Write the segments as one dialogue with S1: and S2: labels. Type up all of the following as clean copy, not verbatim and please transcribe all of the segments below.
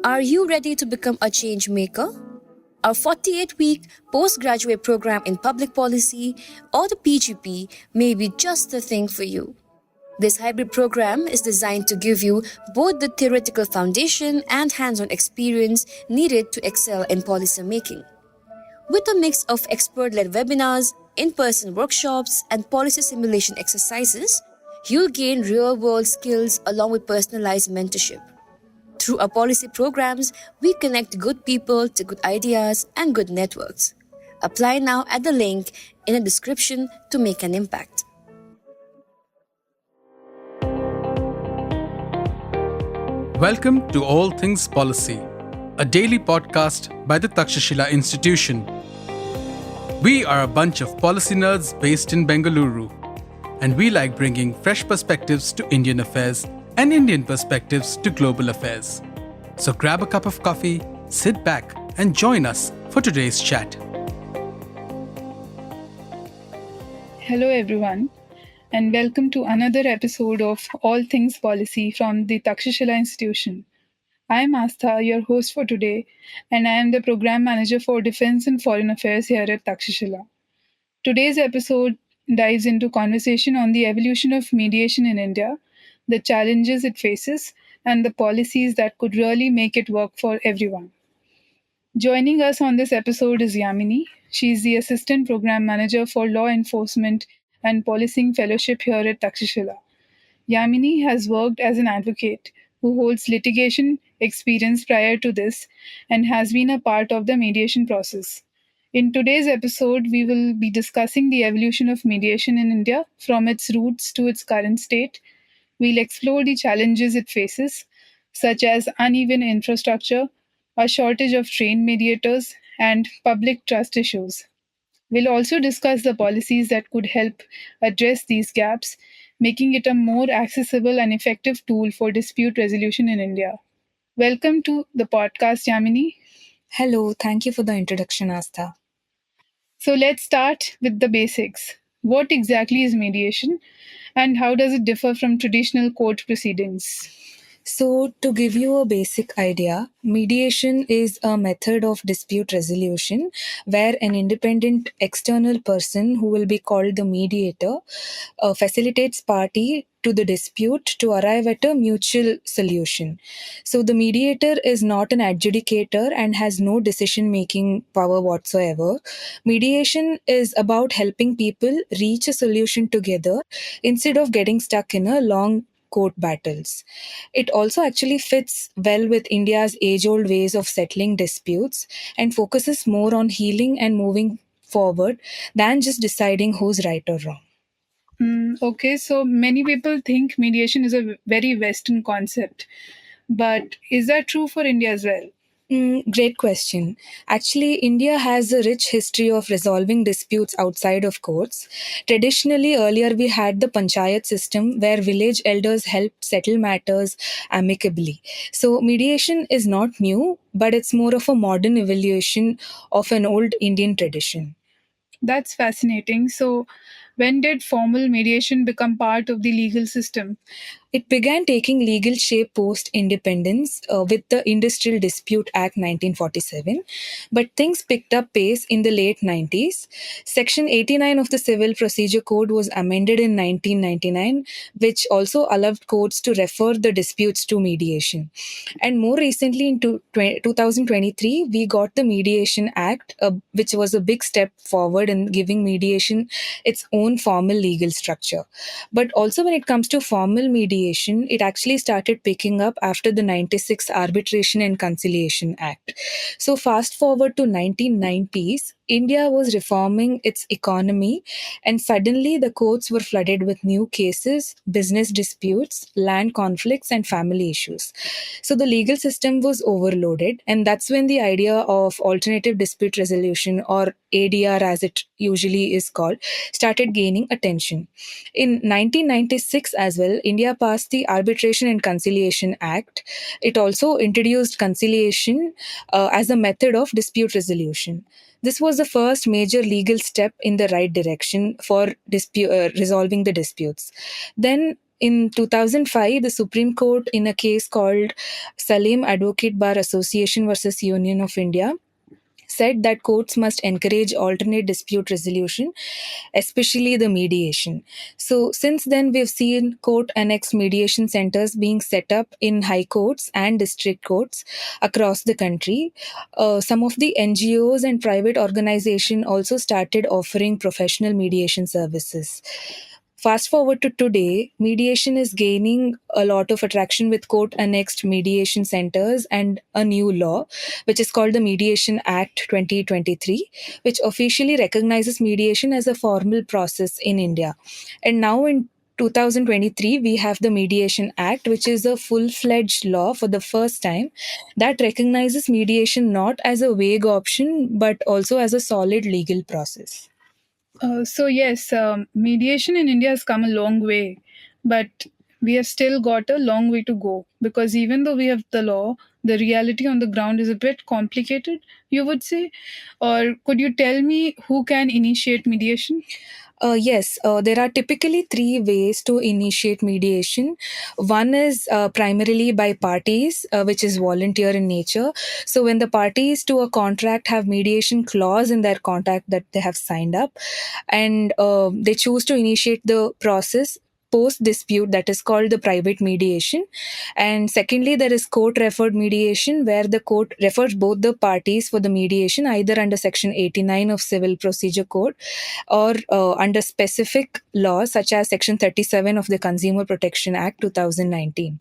S1: Are you ready to become a change maker? Our 48-week postgraduate program in public policy or the PGP may be just the thing for you. This hybrid program is designed to give you both the theoretical foundation and hands-on experience needed to excel in policy making. With a mix of expert-led webinars, in-person workshops, and policy simulation exercises, you'll gain real-world skills along with personalized mentorship. Through our policy programs, we connect good people to good ideas and good networks. Apply now at the link in the description to make an impact.
S2: Welcome to All Things Policy, a daily podcast by the Takshashila Institution. We are a bunch of policy nerds based in Bengaluru, and we like bringing fresh perspectives to Indian affairs and Indian perspectives to global affairs. So grab a cup of coffee, sit back, and join us for today's chat.
S3: Hello everyone, and welcome to another episode of All Things Policy from the Takshashila Institution. I am Astha, your host for today, and I am the Program Manager for Defense and Foreign Affairs here at Takshashila. Today's episode dives into conversation on the evolution of mediation in India, the challenges it faces, and the policies that could really make it work for everyone. Joining us on this episode is Yamini. She is the Assistant Program Manager for Law Enforcement and Policing Fellowship here at Takshashila. Yamini has worked as an advocate who holds litigation experience prior to this and has been a part of the mediation process. In today's episode, we will be discussing the evolution of mediation in India from its roots to its current state. We'll explore the challenges it faces, such as uneven infrastructure, a shortage of trained mediators, and public trust issues. We'll also discuss the policies that could help address these gaps, making it a more accessible and effective tool for dispute resolution in India. Welcome to the podcast, Yamini.
S4: Hello, thank you for the introduction, Astha.
S3: So let's start with the basics. What exactly is mediation, and how does it differ from traditional court proceedings?
S4: So, to give you a basic idea, mediation is a method of dispute resolution where an independent external person, who will be called the mediator, facilitates party to the dispute to arrive at a mutual solution. So, the mediator is not an adjudicator and has no decision making power whatsoever. Mediation is about helping people reach a solution together instead of getting stuck in a long court battles. It also actually fits well with India's age-old ways of settling disputes and focuses more on healing and moving forward than just deciding who's right or wrong.
S3: Okay, so many people think mediation is a very Western concept, but is that true for India as well?
S4: Great question. Actually, India has a rich history of resolving disputes outside of courts. Traditionally, earlier we had the panchayat system where village elders helped settle matters amicably. So, mediation is not new, but it's more of a modern evolution of an old Indian tradition.
S3: That's fascinating. So, when did formal mediation become part of the legal system?
S4: It began taking legal shape post-independence with the Industrial Dispute Act 1947, but things picked up pace in the late 90s. Section 89 of the Civil Procedure Code was amended in 1999, which also allowed courts to refer the disputes to mediation. And more recently, in 2023, we got the Mediation Act, which was a big step forward in giving mediation its own formal legal structure. But also when it comes to formal mediation, it actually started picking up after the 96 Arbitration and Conciliation Act. So fast forward to 1990s, India was reforming its economy, and suddenly the courts were flooded with new cases, business disputes, land conflicts, and family issues. So the legal system was overloaded, and that's when the idea of alternative dispute resolution, or ADR as it usually is called, started gaining attention. In 1996 as well, India passed the Arbitration and Conciliation Act. It also introduced conciliation as a method of dispute resolution. This was the first major legal step in the right direction for resolving the disputes. Then in 2005, the Supreme Court, in a case called Salim Advocate Bar Association versus Union of India, said that courts must encourage alternate dispute resolution, especially the mediation. So, since then, we've seen court annexed mediation centers being set up in high courts and district courts across the country. Some of the NGOs and private organizations also started offering professional mediation services. Fast forward to today, mediation is gaining a lot of attraction with court annexed mediation centers and a new law, which is called the Mediation Act 2023, which officially recognizes mediation as a formal process in India. And now in 2023, we have the Mediation Act, which is a full fledged law for the first time that recognizes mediation not as a vague option but also as a solid legal process.
S3: So yes, mediation in India has come a long way, but we have still got a long way to go, because even though we have the law, the reality on the ground is a bit complicated, you would say. Or could you tell me who can initiate mediation?
S4: Yes, there are typically three ways to initiate mediation. One is primarily by parties, which is volunteer in nature. So, when the parties to a contract have mediation clause in their contract that they have signed up, and they choose to initiate the process post dispute, that is called the private mediation. And secondly, there is court referred mediation, where the court refers both the parties for the mediation either under section 89 of civil procedure code or under specific laws such as section 37 of the Consumer Protection Act 2019.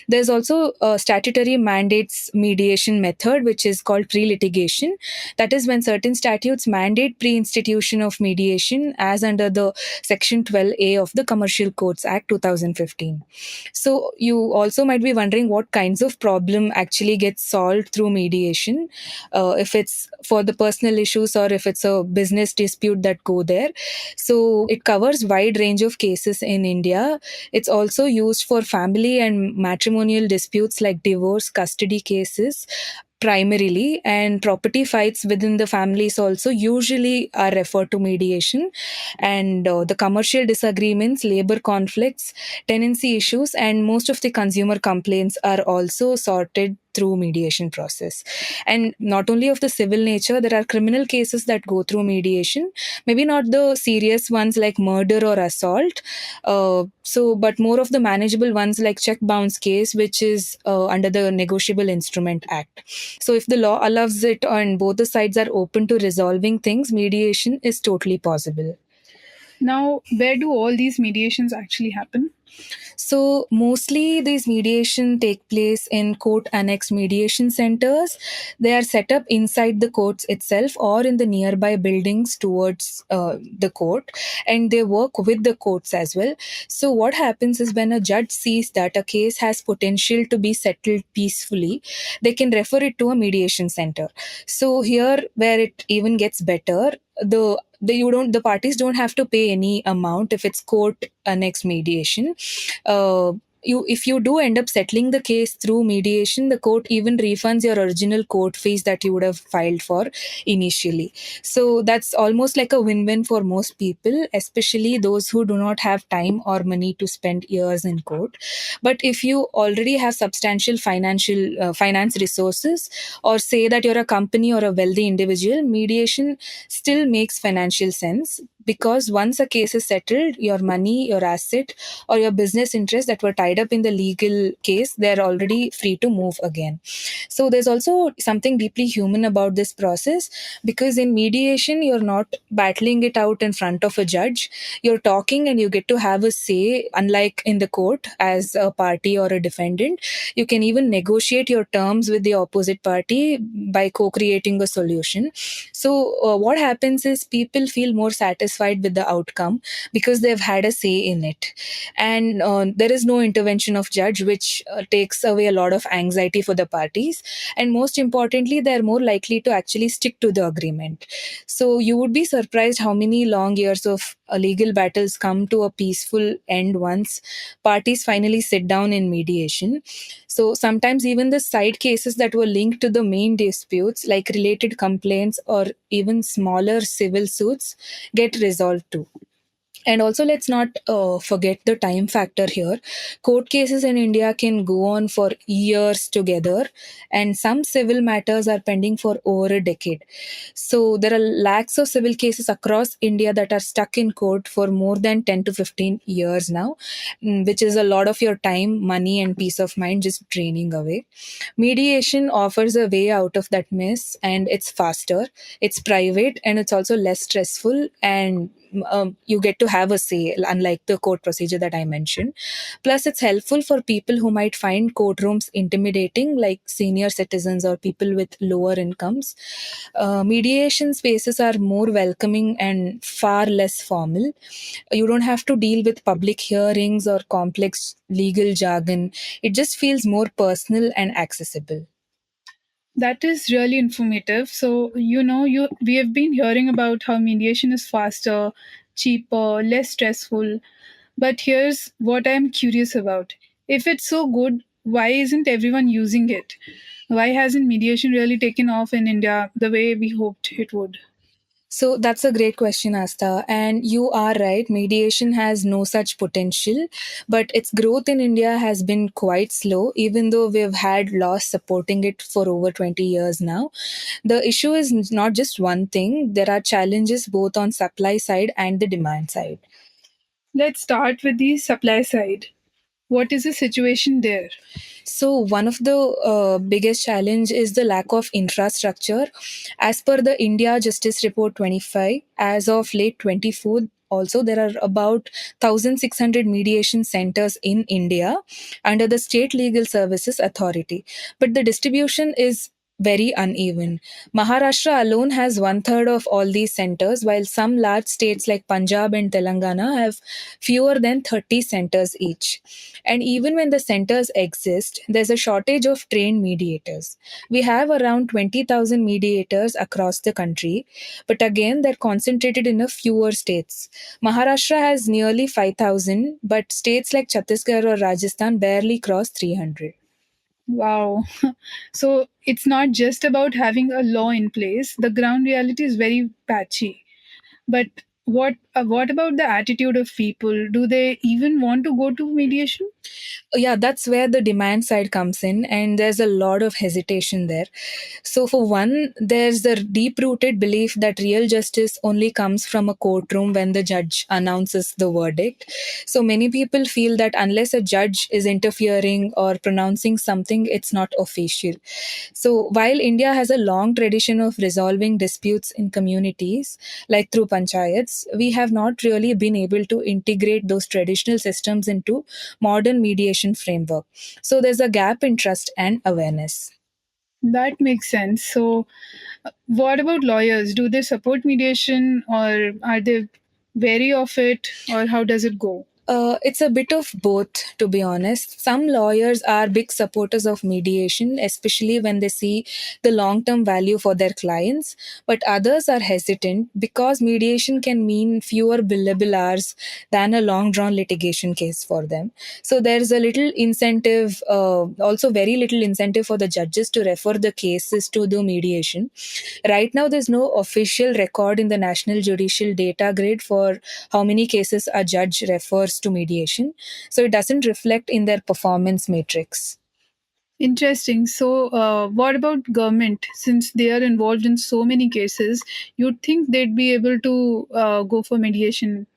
S4: There's also a statutory mandates mediation method, which is called pre-litigation. That is when certain statutes mandate pre-institution of mediation as under the section 12A of the Commercial Codes Act 2015. So you also might be wondering what kinds of problem actually gets solved through mediation, if it's for the personal issues or if it's a business dispute that go there. So it covers wide range of cases in India. It's also used for family and matrimonial disputes like divorce, custody cases primarily, and property fights within the families also usually are referred to mediation, and the commercial disagreements, labor conflicts, tenancy issues, and most of the consumer complaints are also sorted through mediation process. And not only of the civil nature, there are criminal cases that go through mediation, maybe not the serious ones like murder or assault, but more of the manageable ones like check bounce case, which is under the Negotiable Instrument Act. So if the law allows it and both the sides are open to resolving things, mediation is totally possible.
S3: Now, where do all these mediations actually happen?
S4: So mostly these mediation take place in court annex mediation centers. They are set up inside the courts itself or in the nearby buildings towards the court, and they work with the courts as well. So what happens is when a judge sees that a case has potential to be settled peacefully, they can refer it to a mediation center. So here where it even gets better, the parties don't have to pay any amount if it's court annex mediation. If you do end up settling the case through mediation, the court even refunds your original court fees that you would have filed for initially. So that's almost like a win-win for most people, especially those who do not have time or money to spend years in court. But if you already have substantial finance resources, or say that you're a company or a wealthy individual, mediation still makes financial sense, because once a case is settled, your money, your asset, or your business interests that were tied up in the legal case, they're already free to move again. So there's also something deeply human about this process, because in mediation, you're not battling it out in front of a judge. You're talking and you get to have a say, unlike in the court as a party or a defendant. You can even negotiate your terms with the opposite party by co-creating a solution. So what happens is people feel more satisfied with the outcome because they've had a say in it, and there is no intervention of judge, which takes away a lot of anxiety for the parties, and most importantly, they're more likely to actually stick to the agreement. So you would be surprised how many long years of legal battles come to a peaceful end once parties finally sit down in mediation. So sometimes even the side cases that were linked to the main disputes, like related complaints or even smaller civil suits, get resolved too. And also, let's not forget the time factor here. Court cases in India can go on for years together, and some civil matters are pending for over a decade. So, there are lakhs of civil cases across India that are stuck in court for more than 10 to 15 years now, which is a lot of your time, money, and peace of mind just draining away. Mediation offers a way out of that mess, and it's faster, it's private, and it's also less stressful, and you get to have a say, unlike the court procedure that I mentioned. Plus, it's helpful for people who might find courtrooms intimidating, like senior citizens or people with lower incomes. Mediation spaces are more welcoming and far less formal. You don't have to deal with public hearings or complex legal jargon. It just feels more personal and accessible.
S3: That is really informative. So, you we have been hearing about how mediation is faster, cheaper, less stressful. But here's what I'm curious about. If it's so good, why isn't everyone using it? Why hasn't mediation really taken off in India the way we hoped it would?
S4: So that's a great question, Astha. And you are right, mediation has no such potential, but its growth in India has been quite slow, even though we've had laws supporting it for over 20 years now. The issue is not just one thing, there are challenges both on supply side and the demand side.
S3: Let's start with the supply side. What is the situation there?
S4: So one of the biggest challenge is the lack of infrastructure. As per the India Justice Report 25, as of late 24, also there are about 1600 mediation centers in India under the State Legal Services Authority, but the distribution is very uneven. Maharashtra alone has one third of all these centers, while some large states like Punjab and Telangana have fewer than 30 centers each. And even when the centers exist, there's a shortage of trained mediators. We have around 20,000 mediators across the country, but again, they're concentrated in a fewer states. Maharashtra has nearly 5,000, but states like Chhattisgarh or Rajasthan barely cross 300.
S3: Wow. So it's not just about having a law in place. The ground reality is very patchy. But what about the attitude of people? Do they even want to go to mediation?
S4: Yeah, that's where the demand side comes in, and there's a lot of hesitation there. So for one, there's the deep rooted belief that real justice only comes from a courtroom when the judge announces the verdict. So many people feel that unless a judge is interfering or pronouncing something, it's not official. So while India has a long tradition of resolving disputes in communities, like through panchayats, we have not really been able to integrate those traditional systems into modern mediation framework. So there's a gap in trust and awareness.
S3: That makes sense. So what about lawyers? Do they support mediation or are they wary of it or how does it go?
S4: It's a bit of both, to be honest. Some lawyers are big supporters of mediation, especially when they see the long term value for their clients, but others are hesitant because mediation can mean fewer billable hours than a long drawn litigation case for them. So there's a little incentive, also very little incentive for the judges to refer the cases to the mediation. Right now, there's no official record in the National Judicial Data Grid for how many cases a judge refers to mediation. So it doesn't reflect in their performance matrix.
S3: Interesting. So what about government? Since they are involved in so many cases, you'd think they'd be able to go for mediation.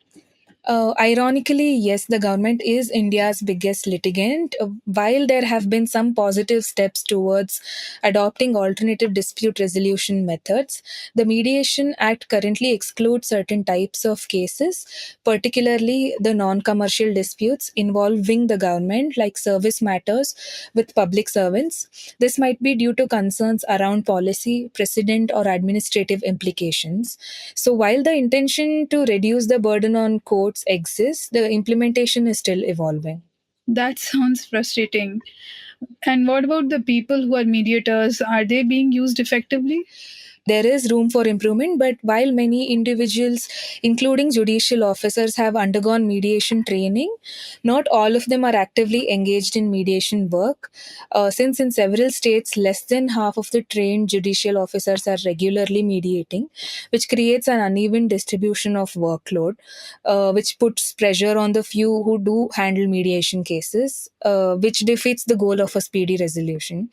S4: Ironically, yes, the government is India's biggest litigant. While there have been some positive steps towards adopting alternative dispute resolution methods, the Mediation Act currently excludes certain types of cases, particularly the non commercial disputes involving the government, like service matters with public servants. This might be due to concerns around policy, precedent, or administrative implications. So, while the intention to reduce the burden on courts exists, the implementation is still evolving.
S3: That sounds frustrating. And what about the people who are mediators? Are they being used effectively?
S4: There is room for improvement, but while many individuals, including judicial officers, have undergone mediation training, not all of them are actively engaged in mediation work. Since in several states, less than half of the trained judicial officers are regularly mediating, which creates an uneven distribution of workload, which puts pressure on the few who do handle mediation cases, which defeats the goal of a speedy resolution.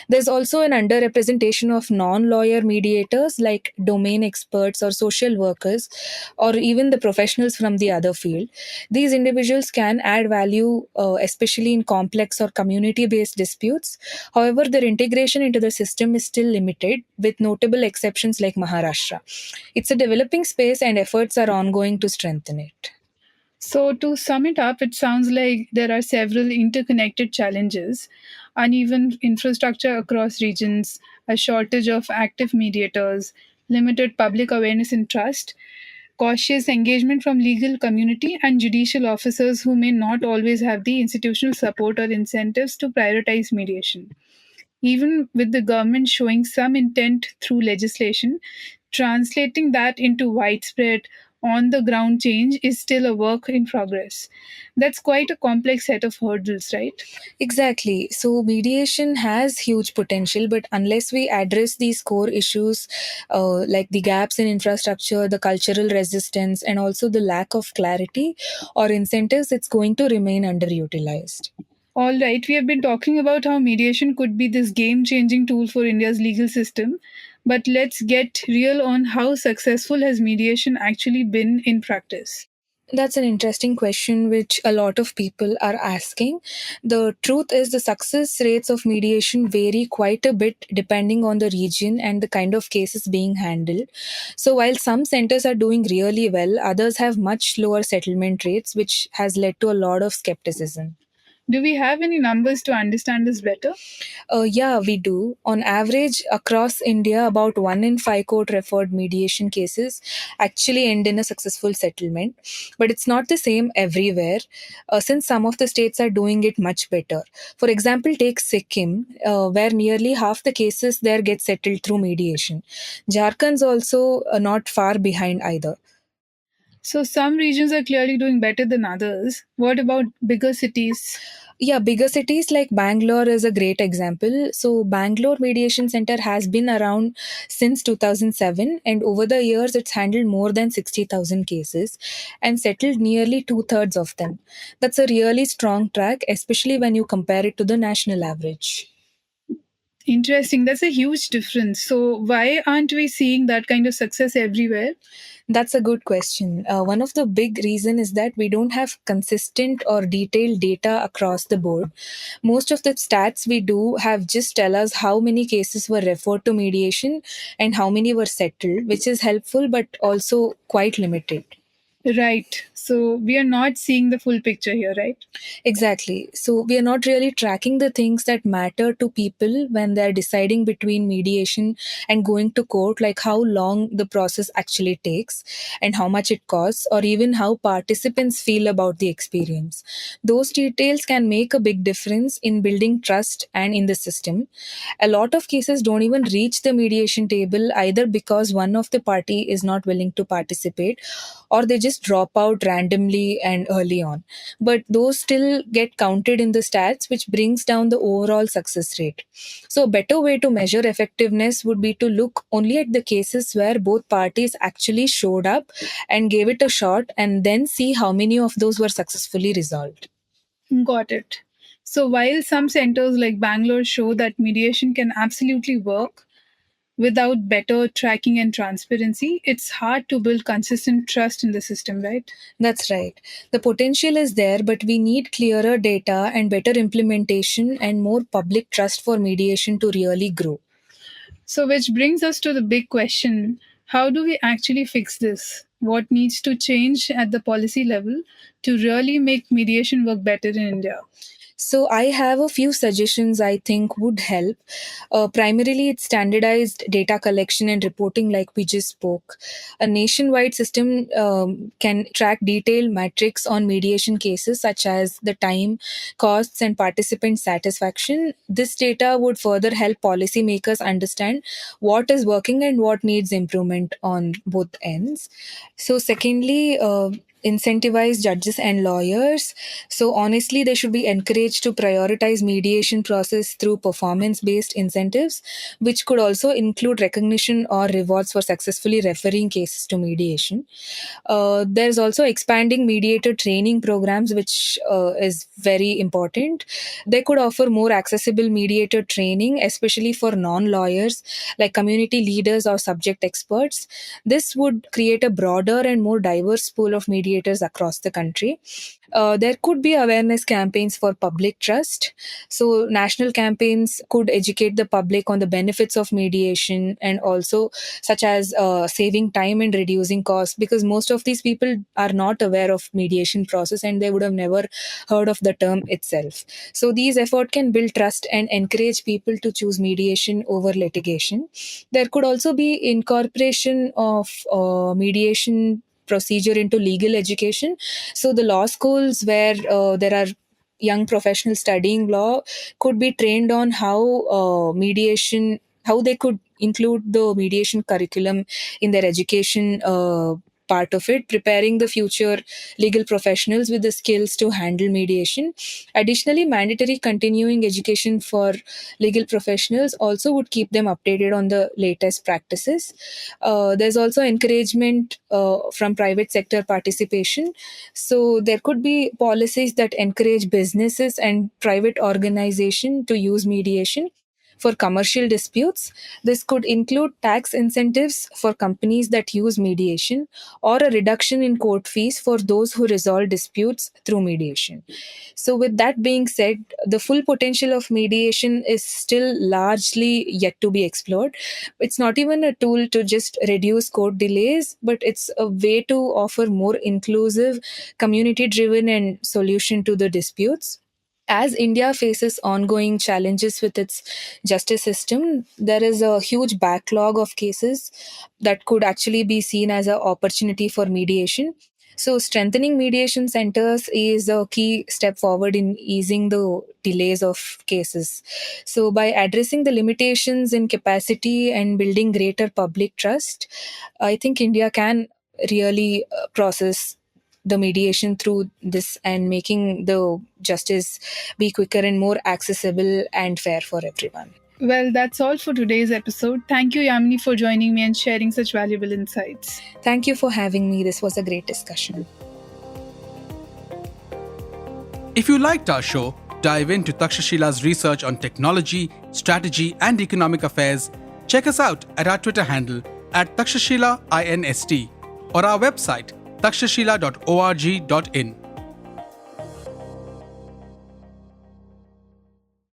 S4: There's also an underrepresentation of non lawyer mediators like domain experts or social workers, or even the professionals from the other field. These individuals can add value, especially in complex or community based disputes. However, their integration into the system is still limited, with notable exceptions like Maharashtra. It's a developing space, and efforts are ongoing to strengthen it.
S3: So, to sum it up, it sounds like there are several interconnected challenges: uneven infrastructure across regions, a shortage of active mediators, limited public awareness and trust, cautious engagement from legal community, and judicial officers who may not always have the institutional support or incentives to prioritize mediation. Even with the government showing some intent through legislation, translating that into widespread on the ground change is still a work in progress. That's quite a complex set of hurdles, right?
S4: Exactly. So, mediation has huge potential, but unless we address these core issues, like the gaps in infrastructure, the cultural resistance, and also the lack of clarity or incentives, it's going to remain underutilized.
S3: All right, we have been talking about how mediation could be this game changing tool for India's legal system, but let's get real on how successful has mediation actually been in practice.
S4: That's an interesting question, which a lot of people are asking. The truth is, the success rates of mediation vary quite a bit depending on the region and the kind of cases being handled. So, while some centers are doing really well, others have much lower settlement rates, which has led to a lot of skepticism.
S3: Do we have any numbers to understand this better?
S4: Yeah, we do. On average, across India, about 1 in 5 court referred mediation cases actually end in a successful settlement. But it's not the same everywhere, since some of the states are doing it much better. For example, take Sikkim, where nearly half the cases there get settled through mediation. Jharkhand's also not far behind either.
S3: So, some regions are clearly doing better than others. What about bigger cities?
S4: Yeah, bigger cities like Bangalore is a great example. So, Bangalore Mediation Center has been around since 2007, and over the years, it's handled more than 60,000 cases and settled nearly two-thirds of them. That's a really strong track, especially when you compare it to the national average.
S3: Interesting. That's a huge difference. So, why aren't we seeing that kind of success everywhere?
S4: That's a good question. One of the big reason is that we don't have consistent or detailed data across the board. Most of the stats we do have just tell us how many cases were referred to mediation and how many were settled, which is helpful but also quite limited.
S3: Right. So, we are not seeing the full picture here, right?
S4: Exactly. So we are not really tracking the things that matter to people when they're deciding between mediation and going to court, like how long the process actually takes and how much it costs, or even how participants feel about the experience. Those details can make a big difference in building trust and in the system. A lot of cases don't even reach the mediation table either because one of the party is not willing to participate, or they just drop out randomly and early on, but those still get counted in the stats, which brings down the overall success rate. So, a better way to measure effectiveness would be to look only at the cases where both parties actually showed up and gave it a shot, and then see how many of those were successfully resolved.
S3: Got it. So, while some centers like Bangalore show that mediation can absolutely work without better tracking and transparency, it's hard to build consistent trust in the system, right?
S4: That's right. The potential is there, but we need clearer data and better implementation and more public trust for mediation to really grow.
S3: So, which brings us to the big question: how do we actually fix this? What needs to change at the policy level to really make mediation work better in India?
S4: So I have a few suggestions I think would help. Primarily, it's standardized data collection and reporting, like we just spoke. A nationwide system can track detailed metrics on mediation cases, such as the time, costs, and participant satisfaction. This data would further help policymakers understand what is working and what needs improvement on both ends. So, secondly, incentivize judges and lawyers. So honestly, they should be encouraged to prioritize mediation process through performance based incentives, which could also include recognition or rewards for successfully referring cases to mediation. There's also expanding mediator training programs, which is very important. They could offer more accessible mediator training, especially for non-lawyers like community leaders or subject experts. This would create a broader and more diverse pool of mediators across the country. There could be awareness campaigns for public trust. So, national campaigns could educate the public on the benefits of mediation, and also such as saving time and reducing costs, because most of these people are not aware of mediation process and they would have never heard of the term itself. So, these efforts can build trust and encourage people to choose mediation over litigation. There could also be incorporation of mediation procedure into legal education. So the law schools where there are young professionals studying law could be trained on how they could include the mediation curriculum in their education part of it, preparing the future legal professionals with the skills to handle mediation. Additionally, mandatory continuing education for legal professionals also would keep them updated on the latest practices. There's also encouragement from private sector participation. So there could be policies that encourage businesses and private organization to use mediation for commercial disputes. This could include tax incentives for companies that use mediation, or a reduction in court fees for those who resolve disputes through mediation. So, with that being said, the full potential of mediation is still largely yet to be explored. It's not even a tool to just reduce court delays, but it's a way to offer more inclusive, community driven, and solution to the disputes. As India faces ongoing challenges with its justice system, there is a huge backlog of cases that could actually be seen as an opportunity for mediation. So, strengthening mediation centers is a key step forward in easing the delays of cases. So, by addressing the limitations in capacity and building greater public trust, I think India can really process the mediation through this and making the justice be quicker and more accessible and fair for everyone.
S3: Well, that's all for today's episode. Thank you, Yamini, for joining me and sharing such valuable insights.
S4: Thank you for having me. This was a great discussion.
S2: If you liked our show, dive into Takshashila's research on technology, strategy, and economic affairs. Check us out at our Twitter handle @TakshashilaINST or our website takshashila.org.in.